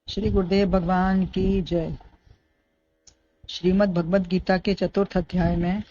श्री गुरुदेव भगवान की जय। श्रीमद् भगवद गीता के चतुर्थ अध्याय में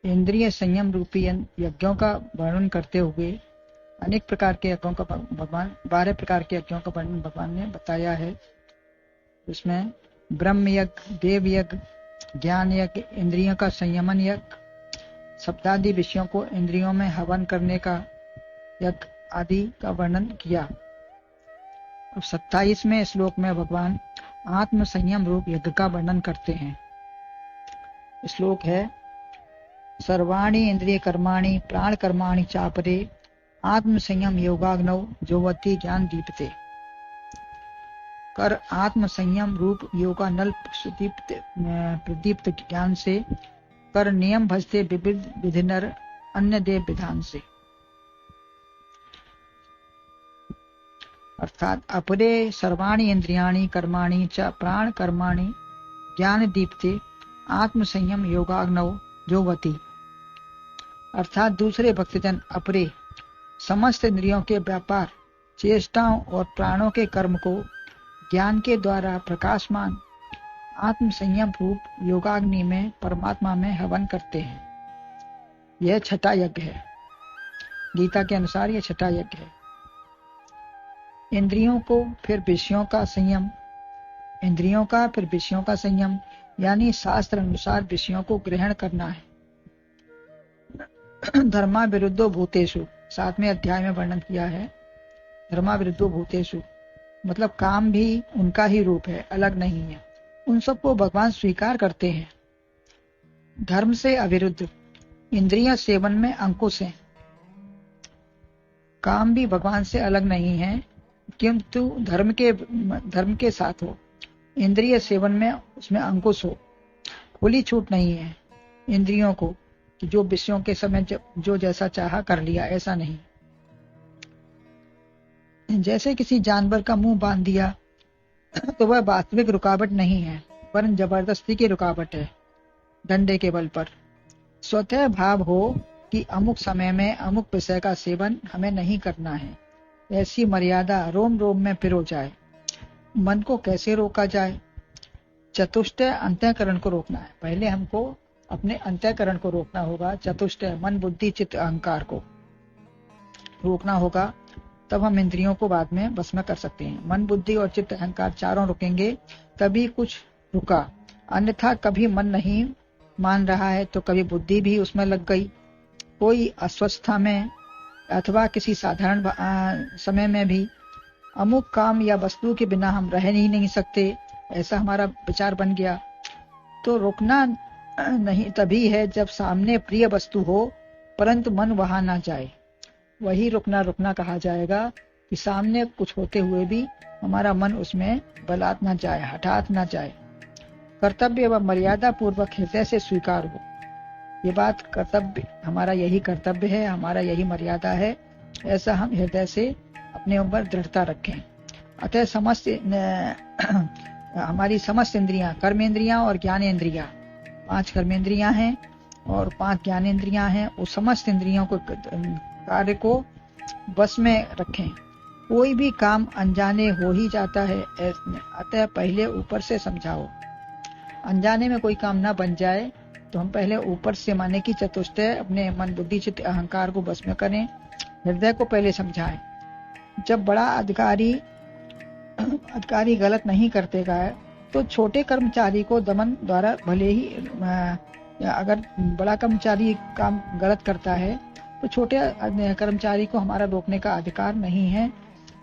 इंद्रिय संयम रूपी यज्ञों का वर्णन करते हुए अनेक प्रकार के यज्ञों का 12 प्रकार के यज्ञों का वर्णन भगवान ने बताया है। इसमें ब्रह्म यज्ञ, देव यज्ञ, ज्ञान यज्ञ, इंद्रियों का संयमन यज्ञ, शब्दादि विषयों को इंद्रियों में हवन करने का यज्ञ आदि का वर्णन किया। अब 27वें श्लोक में भगवान आत्म संयम रूप यज्ञ का वर्णन करते हैं। श्लोक है, सर्वाणि इंद्रिय कर्माणि प्राण कर्माणि चापरे आत्म संयम योगाग्नौ जोवती ज्ञान दीपते। कर आत्म संयम रूप योगानल प्रदीप्त ज्ञान से कर नियम भजते विविध विधिनर अन्य देव विधान से। अर्थात अपरे सर्वाणि इंद्रियाणि कर्माणि च प्राण कर्माणि ज्ञान दीप्ते आत्म संयम योगाग्नौ जोवती। अर्थात दूसरे भक्तजन अपरे समस्त इंद्रियों के व्यापार, चेष्टाओं और प्राणों के कर्म को ज्ञान के द्वारा प्रकाशमान आत्म संयम रूप योगाग्नि में परमात्मा में हवन करते हैं। यह छठा यज्ञ है। गीता के अनुसार यह छठा यज्ञ है। इंद्रियों को फिर विषयों का संयम, इंद्रियों का फिर विषयों का संयम यानी शास्त्र अनुसार विषयों को ग्रहण करना है। धर्मा विरुद्धो भूतेषु 7वें अध्याय में वर्णन किया है। धर्मा विरुद्धो भूतेषु मतलब काम भी उनका ही रूप है, अलग नहीं है। उन सबको भगवान स्वीकार करते हैं। धर्म से अविरुद्ध इंद्रिय सेवन में अंकुश है। काम भी भगवान से अलग नहीं है, किंतु धर्म के साथ हो। इंद्रिय सेवन में उसमें अंकुश हो, खुली छूट नहीं है इंद्रियों को कि जो विषयों के समय जो जैसा चाहा कर लिया, ऐसा नहीं। जैसे किसी जानवर का मुंह बांध दिया तो वह वास्तविक रुकावट नहीं है, वरन जबरदस्ती की रुकावट है, डंडे के बल पर। स्वतः भाव हो कि अमुक समय में अमुक विषय का सेवन हमें नहीं करना है, ऐसी मर्यादा रोम रोम में पिरो जाए। मन को कैसे रोका जाए? चतुष्टय अंतःकरण को रोकना है। पहले हमको अपने अंतःकरण को रोकना होगा। चतुष्टय मन बुद्धि चित्त अहंकार को रोकना होगा, तब हम इंद्रियों को बाद में बस में कर सकते हैं। मन बुद्धि और चित्त अहंकार चारों रुकेंगे तभी कुछ रुका, अन्यथा कभी मन नहीं मान रहा है तो कभी बुद्धि भी उसमें लग गई। कोई अस्वस्थता में अथवा किसी साधारण समय में भी अमुक काम या वस्तु के बिना हम रह ही नहीं सकते, ऐसा हमारा विचार बन गया। तो रुकना नहीं तभी है जब सामने प्रिय वस्तु हो परंतु मन वहां ना जाए। वही रुकना कहा जाएगा कि सामने कुछ होते हुए भी हमारा मन उसमें बलात् ना जाए, हठात ना जाए। कर्तव्य व मर्यादा पूर्वक हृदय से स्वीकार हो। ये बात कर्तव्य, हमारा यही कर्तव्य है, हमारा यही मर्यादा है, ऐसा हम हृदय से अपने ऊपर दृढ़ता रखें। अतः हमारी समस्त इंद्रियां, कर्मेंद्रियां और ज्ञानेंद्रियां, 5 कर्मेंद्रियां हैं और 5 ज्ञानेंद्रियां हैं, उस समस्त इंद्रियों को कार्य को बस में रखें। कोई भी काम अनजाने हो ही जाता है, अतः पहले ऊपर से समझाओ। अनजाने में कोई काम ना बन जाए तो हम पहले ऊपर से माने की चतुष्टय अपने मन बुद्धि चित्त अहंकार को बस में करें, हृदय को पहले समझाएं। जब बड़ा अधिकारी गलत नहीं करतेगा तो छोटे कर्मचारी को दमन द्वारा भले ही, अगर बड़ा कर्मचारी काम गलत करता है तो छोटे कर्मचारी को हमारा रोकने का अधिकार नहीं है,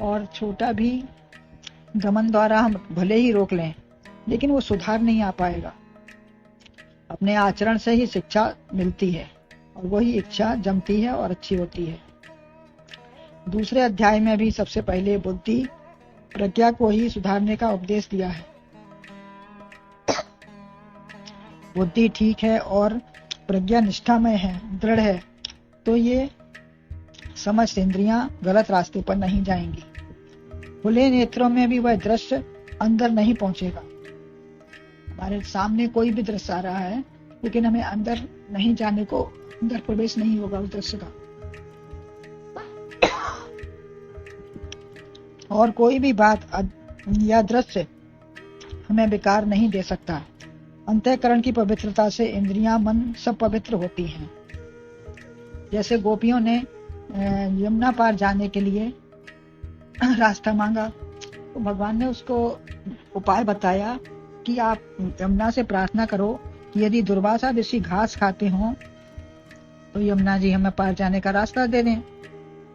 और छोटा भी दमन द्वारा हम भले ही रोक लें लेकिन वो सुधार नहीं आ पाएगा। अपने आचरण से ही शिक्षा मिलती है और वही इच्छा जमती है और अच्छी होती है। दूसरे अध्याय में भी सबसे पहले बुद्धि प्रज्ञा को ही सुधारने का उपदेश दिया है। बुद्धि ठीक है और प्रज्ञा निष्ठामय है, दृढ़ है, तो ये समस्त इंद्रियां गलत रास्ते पर नहीं जाएंगी। खुले नेत्रों में भी वह दृश्य अंदर नहीं पहुंचेगा। हमारे सामने कोई भी दृश्य आ रहा है लेकिन हमें अंदर नहीं जाने को, अंदर प्रवेश नहीं होगा उस दृश्य का। और कोई भी बात या दृश्य हमें विकार नहीं दे सकता। अंतःकरण की पवित्रता से इंद्रियां, मन सब पवित्र होती हैं। जैसे गोपियों ने यमुना पार जाने के लिए रास्ता मांगा, तो भगवान ने उसको उपाय बताया कि आप यमुना से प्रार्थना करो कि यदि दुर्वासा ऋषि घास खाते हों तो यमुना जी हमें पार जाने का रास्ता दे दें।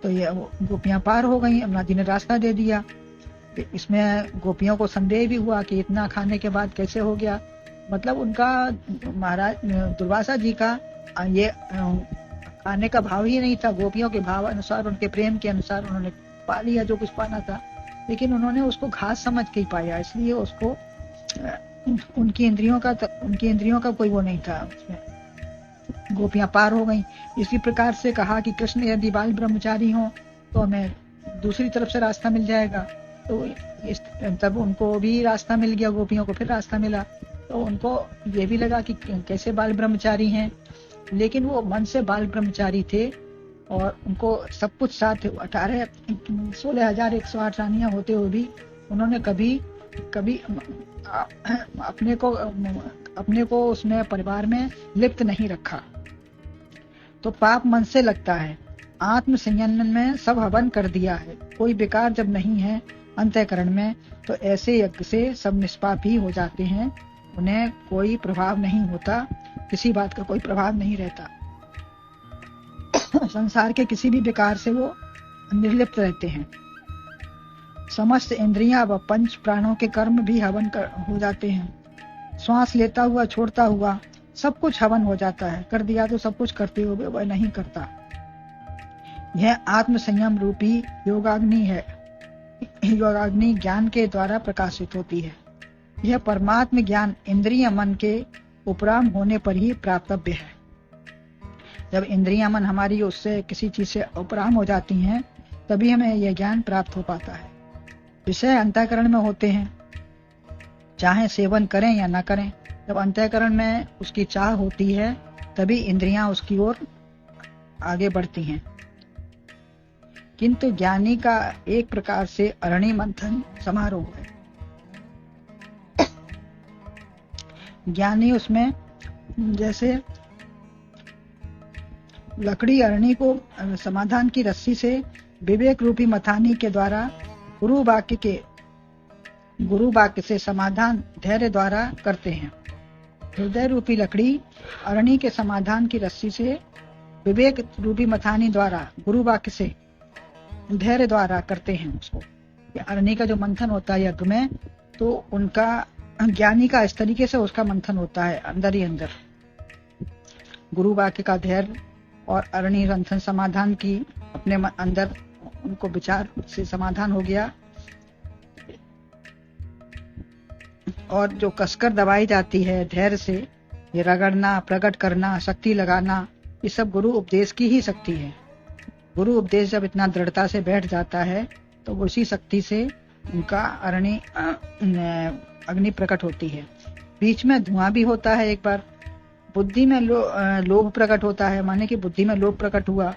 तो ये गोपियां पार हो गई, यमुना जी ने रास्ता दे दिया। इसमें गोपियों को संदेह भी हुआ कि इतना खाने के बाद कैसे हो गया। मतलब उनका महाराज दुर्वासा जी का ये खाने का भाव ही नहीं था। गोपियों के भाव अनुसार, उनके प्रेम के अनुसार उन्होंने पा लिया जो कुछ पाना था, लेकिन उन्होंने उसको घास समझ के ही पाया, इसलिए उसको उनकी इंद्रियों का कोई वो नहीं था उसमें। गोपियां पार हो गईं। इसी प्रकार से कहा कि कृष्ण यदि बाल ब्रह्मचारी हों तो हमें दूसरी तरफ से रास्ता मिल जाएगा। तो तब उनको भी रास्ता मिल गया, गोपियों को फिर रास्ता मिला। तो उनको ये भी लगा कि कैसे बाल ब्रह्मचारी हैं, लेकिन वो मन से बाल ब्रह्मचारी थे और उनको सब कुछ साथ 16,108 रानियां होते हुए भी उन्होंने कभी अपने को उसमें परिवार में लिप्त नहीं रखा। तो पाप मन से लगता है, आत्म संयमन में सब हवन कर दिया है। कोई विकार जब नहीं है अंतःकरण में, तो ऐसे यज्ञ से सब निष्पाप ही हो जाते हैं। उन्हें कोई प्रभाव नहीं होता, किसी बात का कोई प्रभाव नहीं रहता। संसार के किसी भी विकार से वो निर्लिप्त रहते हैं। समस्त इंद्रियां व पंच प्राणों के कर्म भी हवन हो जाते हैं। श्वास लेता हुआ, छोड़ता हुआ सब कुछ हवन हो जाता है। कर दिया तो सब कुछ करते हुए वह नहीं करता। यह आत्म संयम रूपी योगाग्नि है। योगाग्नि ज्ञान के द्वारा प्रकाशित होती है। यह परमात्म ज्ञान इंद्रिय मन के उपराम होने पर ही प्राप्तव्य है। जब इंद्रियां मन हमारी उससे किसी चीज से उपराम हो जाती हैं, तभी हमें यह ज्ञान प्राप्त हो पाता है। विषय अंतःकरण में होते हैं, चाहे सेवन करें या न करें। जब अंतःकरण में उसकी चाह होती है, तभी इंद्रियां उसकी ओर आगे बढ़ती हैं। किंतु ज्ञानी का एक प्रकार से अरणि मंथन समारोह है। ज्ञानी उसमें जैसे लकड़ी अरणी को समाधान की रस्सी से विवेक रूपी मथानी के द्वारा गुरु वाक्य से समाधान धैर्य द्वारा करते हैं। हृदय रूपी लकड़ी अरणी के समाधान की रस्सी से विवेक रूपी मथानी द्वारा गुरु वाक्य से धैर्य द्वारा करते हैं उसको। अरणी का जो मंथन होता है यज्ञ में, तो उनका ज्ञानी का इस तरीके से उसका मंथन होता है अंदर ही अंदर। गुरु वाक्य का धैर्य और अरणी मंथन समाधान की अपने अंदर उनको विचार से समाधान हो गया। और जो कसकर दबाई जाती है धैर्य से, ये रगड़ना, प्रकट करना, शक्ति लगाना, ये सब गुरु उपदेश की ही शक्ति है। गुरु उपदेश जब इतना दृढ़ता से बैठ जाता है, तो उसी शक्ति से उनका अग्नि प्रकट होती है। बीच में धुआं भी होता है। एक बार बुद्धि में लोभ प्रकट होता है, माने कि बुद्धि में लोभ प्रकट हुआ,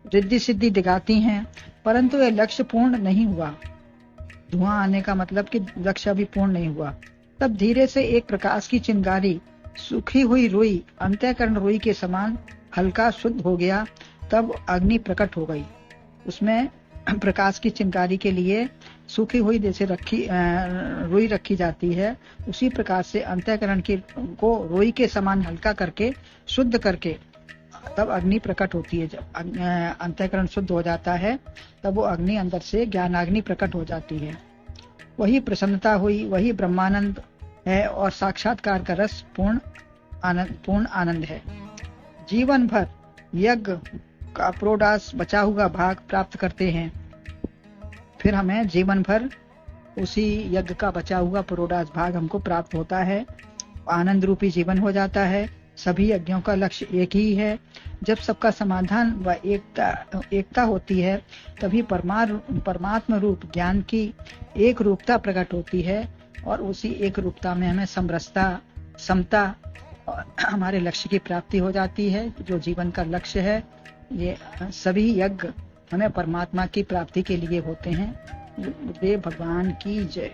रिद्धि सिद्धि दिखाती हैं, परंतु यह लक्ष्य पूर्ण नहीं हुआ। धुआं आने का मतलब कि लक्ष्य अभी पूर्ण नहीं हुआ। तब धीरे से एक प्रकाश की चिंगारी, सूखी हुई रुई, अंतःकरण रुई के समान हल्का शुद्ध हो गया। तब अग्नि प्रकट हो गई। उसमें प्रकाश की चिंगारी के लिए सूखी हुई जैसे रुई रखी जाती है, उसी प्रकार से अंतःकरण की को रुई के समान हल्का करके, शुद्ध करके तब अग्नि प्रकट होती है। जब अंतःकरण शुद्ध हो जाता है, तब वो अग्नि अंदर से ज्ञानाग्नि प्रकट हो जाती है। वही प्रसन्नता हुई, वही ब्रह्मानंद है और साक्षात्कार का रस पूर्ण आनंद है। जीवन भर यज्ञ का प्रोडास बचा हुआ भाग प्राप्त करते हैं। फिर हमें जीवन भर उसी यज्ञ का बचा हुआ प्रोडास भाग हमको प्राप्त होता है। आनंद रूपी जीवन हो जाता है। सभी यज्ञों का लक्ष्य एक ही है। जब सबका समाधान व एकता होती है, तभी परमात्म रूप ज्ञान की एक रूपता प्रकट होती है और उसी एक रूपता में हमें समरसता, समता हमारे लक्ष्य की प्राप्ति हो जाती है, जो जीवन का लक्ष्य है। ये सभी यज्ञ हमें परमात्मा की प्राप्ति के लिए होते हैं। देव भगवान की जय।